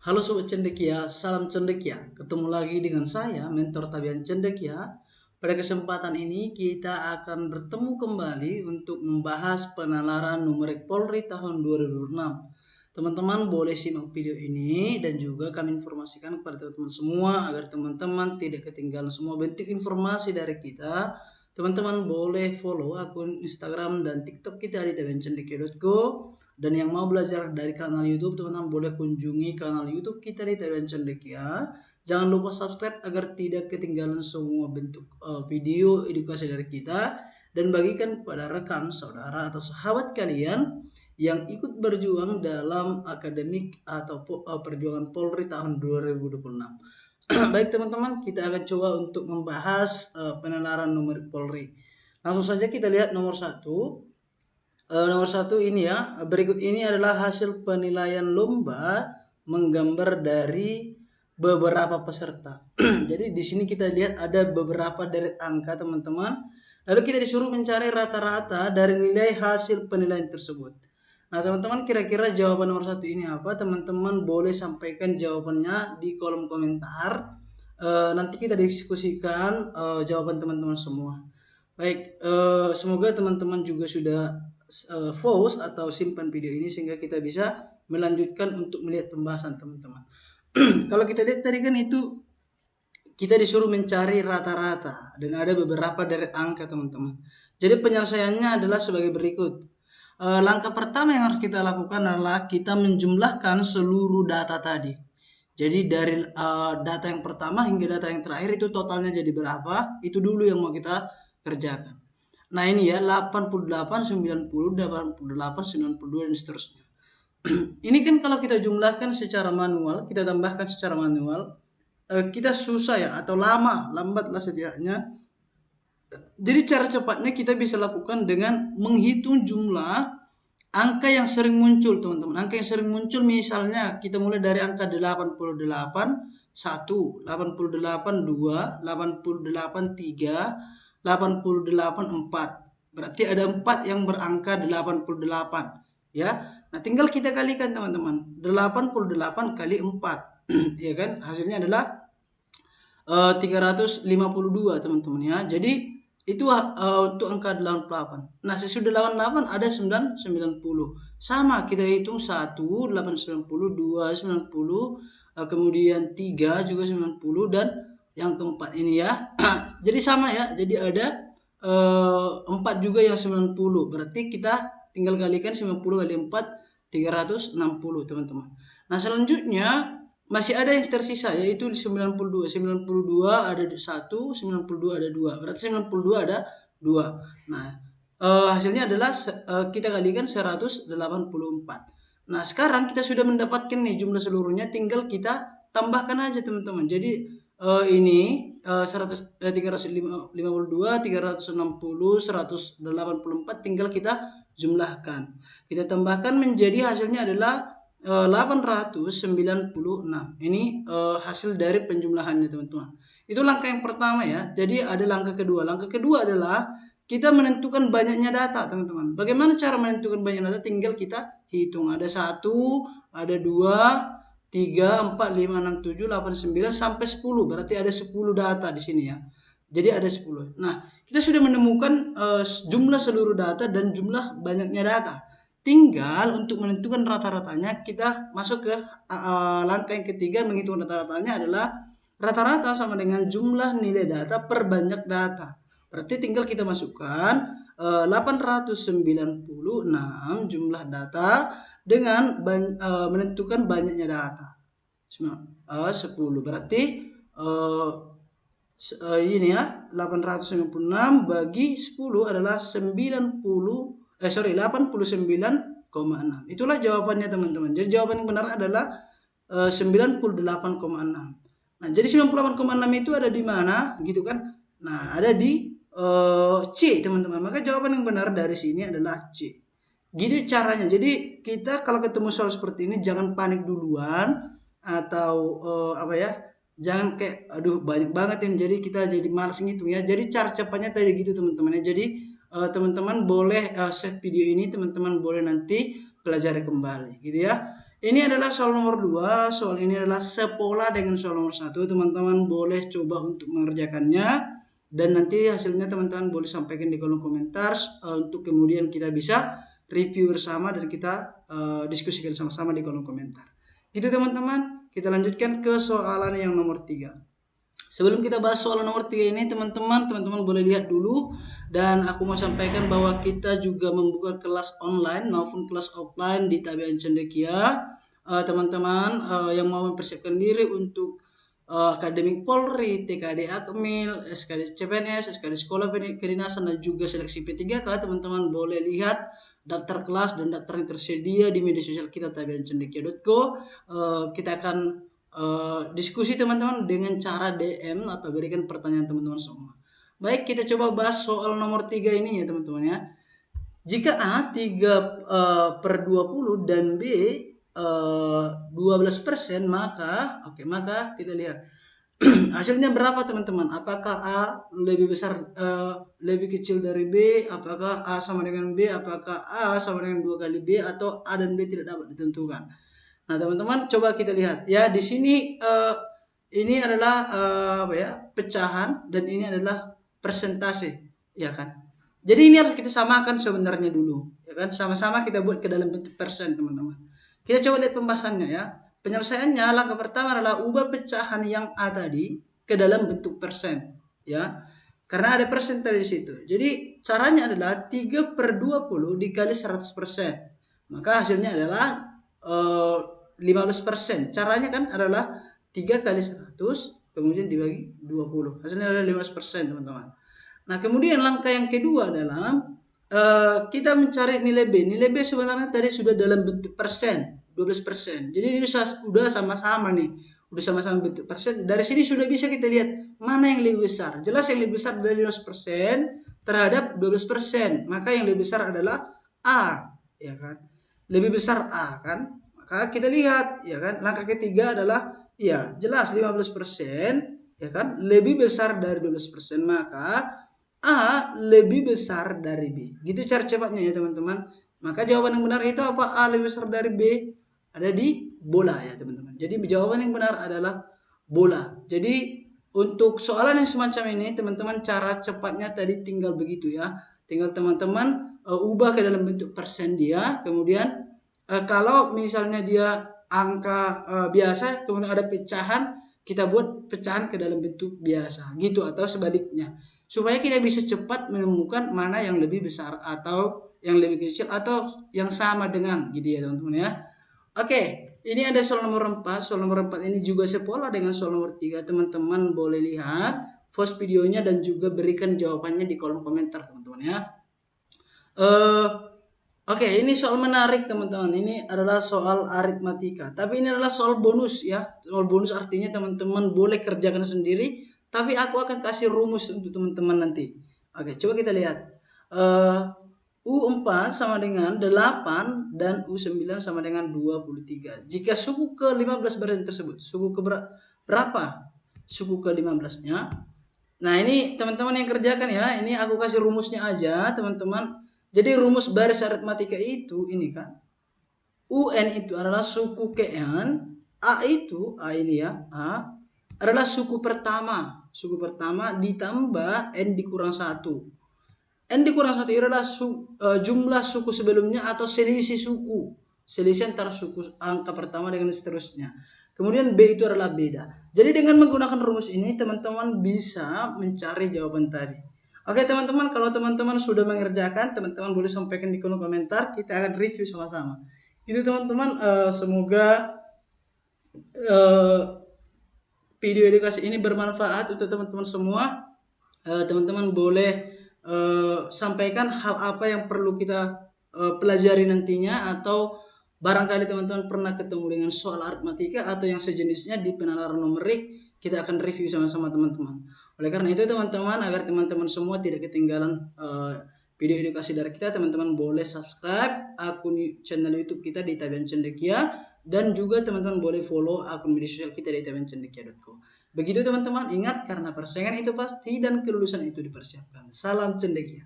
Halo Sobat Cendekia, salam Cendekia. Ketemu lagi dengan saya, Mentor Tabian Cendekia. Pada kesempatan ini kita akan bertemu kembali untuk membahas penalaran numerik Polri tahun 2006. Teman-teman boleh simak video ini dan juga kami informasikan kepada teman-teman semua agar teman-teman tidak ketinggalan semua bentuk informasi dari kita. Teman-teman boleh follow akun Instagram dan TikTok kita di tabiancendekia.co. Dan yang mau belajar dari kanal YouTube, teman-teman boleh kunjungi kanal YouTube kita di TBN Cendekia. Jangan lupa subscribe agar tidak ketinggalan semua bentuk video edukasi dari kita, dan bagikan kepada rekan, saudara, atau sahabat kalian yang ikut berjuang dalam akademik atau perjuangan Polri tahun 2026. Baik teman-teman, kita akan coba untuk membahas penalaran numerik Polri. Langsung saja kita lihat nomor satu. Nomor satu ini ya, berikut ini adalah hasil penilaian lomba menggambar dari beberapa peserta. Jadi di sini kita lihat ada beberapa deret angka teman-teman. Lalu kita disuruh mencari rata-rata dari nilai hasil penilaian tersebut. Nah teman-teman, kira-kira jawaban nomor satu ini apa? Teman-teman boleh sampaikan jawabannya di kolom komentar. Nanti kita diskusikan jawaban teman-teman semua. Baik, semoga teman-teman juga sudah pause atau simpan video ini sehingga kita bisa melanjutkan untuk melihat pembahasan teman-teman. Kalau kita lihat tadi kan itu kita disuruh mencari rata-rata dan ada beberapa deret angka teman-teman. Jadi penyelesaiannya adalah sebagai berikut. Langkah pertama yang harus kita lakukan adalah kita menjumlahkan seluruh data tadi. Jadi dari data yang pertama hingga data yang terakhir itu totalnya jadi berapa? Itu dulu yang mau kita kerjakan. Nah ini ya 88, 90, 88, 92 dan seterusnya. Ini kan kalau kita jumlahkan secara manual, kita tambahkan secara manual, kita susah ya atau lambat lah setidaknya. Jadi cara cepatnya kita bisa lakukan dengan menghitung jumlah angka yang sering muncul teman-teman. Angka yang sering muncul misalnya kita mulai dari angka 88, 1, 88, 2, 88, 3, 88, 4. Berarti ada 4 yang berangka 88 ya. Nah tinggal kita kalikan teman-teman. 88 kali 4 ya kan, hasilnya adalah 352 teman-teman ya. Jadi itu untuk angka 88. Nah sesudah 88 ada 90. Sama kita hitung 1, 890, 2, 90, kemudian 3 juga 90 dan yang keempat ini ya. Jadi sama ya. Jadi ada 4 juga yang 90. Berarti kita tinggal kalikan 90 kali 4 360 teman-teman. Nah selanjutnya masih ada yang tersisa yaitu 92. 92 ada 1, 92 ada 2. Berarti 92 ada 2. Nah, hasilnya adalah kita kalikan 184. Nah, sekarang kita sudah mendapatkan nih jumlah seluruhnya, tinggal kita tambahkan aja teman-teman. Jadi ini 352, 360, 184 tinggal kita jumlahkan. Kita tambahkan menjadi hasilnya adalah 896. Ini hasil dari penjumlahannya teman-teman. Itu langkah yang pertama ya. Jadi ada langkah kedua. Langkah kedua adalah kita menentukan banyaknya data teman-teman. Bagaimana cara menentukan banyak data? Tinggal kita hitung. Ada 1, ada 2, 3, 4, 5, 6, 7, 8, 9 sampai 10. Berarti ada 10 data di sini ya. Jadi ada 10. Nah, kita sudah menemukan jumlah seluruh data dan jumlah banyaknya data. Tinggal untuk menentukan rata-ratanya kita masuk ke langkah yang ketiga, menghitung rata-ratanya adalah rata-rata sama dengan jumlah nilai data per banyak data. Berarti tinggal kita masukkan 896 jumlah data dengan menentukan banyaknya data 10. Berarti ini ya 896 bagi 10 adalah 89,6. Itulah jawabannya teman-teman. Jadi jawaban yang benar adalah 98,6. Nah, jadi 98,6 itu ada di mana gitu kan? Nah, ada di C teman-teman. Maka jawaban yang benar dari sini adalah C. Gitu caranya. Jadi kita kalau ketemu soal seperti ini jangan panik duluan atau jangan kayak aduh banyak banget yang jadi kita jadi malas ngitung ya. Jadi cara cepatnya tadi gitu teman-teman ya. Jadi teman-teman boleh save video ini, teman-teman boleh nanti pelajari kembali gitu ya. Ini adalah soal nomor 2. Soal ini adalah sepola dengan soal nomor 1. Teman-teman boleh coba untuk mengerjakannya. Dan nanti hasilnya teman-teman boleh sampaikan di kolom komentar untuk kemudian kita bisa review bersama dan kita diskusikan sama-sama di kolom komentar. Itu teman-teman, kita lanjutkan ke soalan yang nomor 3. Sebelum kita bahas soal nomor 3 ini teman-teman boleh lihat dulu. Dan aku mau sampaikan bahwa kita juga membuka kelas online maupun kelas offline di Tabian Cendekia. Teman-teman yang mau mempersiapkan diri untuk akademik Polri, TKD Akmil, SKD CPNS, SKD Sekolah Kedinasan dan juga seleksi P3K, teman-teman boleh lihat daftar kelas dan daftar yang tersedia di media sosial kita tabiancendekia.co. Kita akan diskusi teman-teman dengan cara DM atau berikan pertanyaan teman-teman semua. Baik, kita coba bahas soal nomor 3 ini ya teman-teman ya. Jika A 3/20 dan B 12%, maka kita lihat hasilnya berapa teman-teman. Apakah A lebih besar lebih kecil dari B, apakah A sama dengan B, apakah A sama dengan 2 kali B, atau A dan B tidak dapat ditentukan. Nah teman-teman coba kita lihat ya, di sini ini adalah pecahan dan ini adalah persentase ya kan. Jadi ini harus kita samakan sebenarnya dulu ya kan, sama-sama kita buat ke dalam bentuk persen teman-teman. Kita coba lihat pembahasannya ya. Penyelesaiannya langkah pertama adalah ubah pecahan yang A tadi ke dalam bentuk persen ya. Karena ada persen tadi di situ. Jadi caranya adalah 3/20 dikali 100%. Maka hasilnya adalah 15%. Caranya kan adalah 3 kali 100 kemudian dibagi 20. Hasilnya adalah 15% teman-teman. Nah kemudian langkah yang kedua adalah kita mencari nilai B. Nilai B sebenarnya tadi sudah dalam bentuk persen, 12%. Jadi ini sudah sama-sama nih, udah sama-sama bentuk persen. Dari sini sudah bisa kita lihat mana yang lebih besar. Jelas yang lebih besar dari 15% terhadap 12%. Maka yang lebih besar adalah A, ya kan? Lebih besar A kan? Maka kita lihat, ya kan? Langkah ketiga adalah ya jelas 15%, ya kan? Lebih besar dari 12%, maka A lebih besar dari B. Gitu cara cepatnya ya teman-teman. Maka jawaban yang benar itu apa? A lebih besar dari B. Ada di bola ya teman-teman. Jadi jawaban yang benar adalah bola. Jadi untuk soalan yang semacam ini teman-teman cara cepatnya tadi tinggal begitu ya. Tinggal teman-teman ubah ke dalam bentuk persen dia. Kemudian kalau misalnya dia angka biasa kemudian ada pecahan, kita buat pecahan ke dalam bentuk biasa gitu, atau sebaliknya, supaya kita bisa cepat menemukan mana yang lebih besar atau yang lebih kecil atau yang sama dengan gitu ya teman-teman ya. Oke, ini ada soal nomor 4. Soal nomor 4 ini juga sepola dengan soal nomor 3. Teman-teman boleh lihat pause videonya dan juga berikan jawabannya di kolom komentar teman-teman ya. Oke, ini soal menarik teman-teman. Ini adalah soal aritmatika. Tapi ini adalah soal bonus ya. Soal bonus artinya teman-teman boleh kerjakan sendiri. Tapi aku akan kasih rumus untuk teman-teman nanti. Oke, coba kita lihat. U4 sama dengan 8 dan U9 sama dengan 23. Jika suku ke-15 berarti tersebut. Suku ke berapa? Suku ke-15-nya. Nah, ini teman-teman yang kerjakan ya. Ini aku kasih rumusnya aja, teman-teman. Jadi rumus baris aritmatika itu ini kan. UN itu adalah suku kean, A ini ya, A adalah suku pertama. Suku pertama ditambah N dikurang 1. N dikurang 1 adalah jumlah suku sebelumnya atau selisih suku. Selisih antara suku angka pertama dengan seterusnya. Kemudian B itu adalah beda. Jadi dengan menggunakan rumus ini teman-teman bisa mencari jawaban tadi. Oke teman-teman, kalau teman-teman sudah mengerjakan, teman-teman boleh sampaikan di kolom komentar. Kita akan review sama-sama. Itu teman-teman, semoga video edukasi ini bermanfaat untuk teman-teman semua. Teman-teman boleh sampaikan hal apa yang perlu kita pelajari nantinya, atau barangkali teman-teman pernah ketemu dengan soal aritmatika atau yang sejenisnya di penalaran numerik. Kita akan review sama-sama teman-teman. Oleh karena itu teman-teman, agar teman-teman semua tidak ketinggalan video edukasi dari kita, teman-teman boleh subscribe akun channel YouTube kita di Tabian Cendekia, dan juga teman-teman boleh follow akun media sosial kita di tabiancendekia.co. Begitu teman-teman, ingat karena persaingan itu pasti dan kelulusan itu dipersiapkan. Salam cendekia.